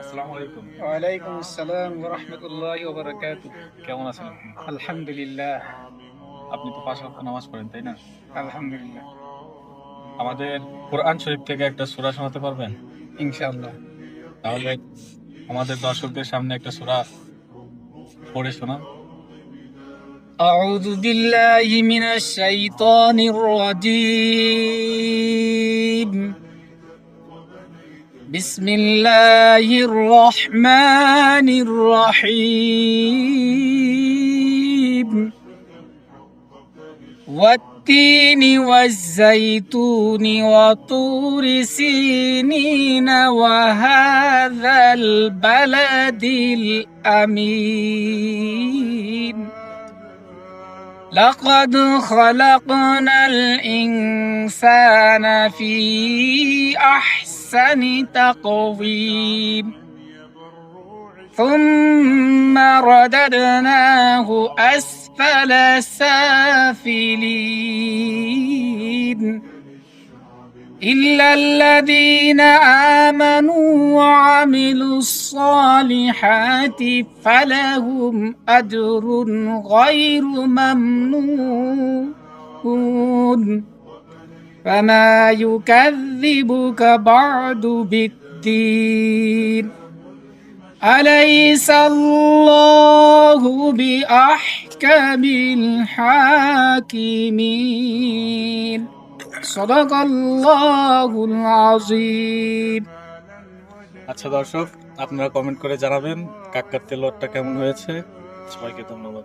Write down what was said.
আসসালামু আলাইকুম। ওয়ালাইকুম আসসালাম ওয়া রাহমাতুল্লাহি ওয়া বারাকাতুহু। কেমন আছেন আপনি? আলহামদুলিল্লাহ, আপনি তো ৫ ওয়াক্ত নামাজ পড়েন, তাই না? আলহামদুলিল্লাহ। আমাদের কোরআন শরীফ থেকে একটা সূরা শোনাতে পারবেন? ইনশাআল্লাহ। তাহলে আমাদের দর্শকদের সামনে একটা সূরা পড়ে শোনান। আউযু বিল্লাহি মিনাশ শাইতানির রাজীম। বিসমিল্লাহির রহমানির রহিম। والتين والزيتون وطور سينين وهذا البلد الأمين لقد خلقنا الإنسان في أحسن تقويم ثم رددناه أسفل سافلين إلا الذين آمنوا وعملوا الصالحات فلهم أجر غير ممنون فما يكذبك بعد بالدين أليس الله بأحكم الحاكمين صدق الله العظيم। আচ্ছা দর্শক, আপনারা কমেন্ট করে জানাবেন কাক্কার তেলাওয়াতটা কেমন হয়েছে। সবাইকে ধন্যবাদ।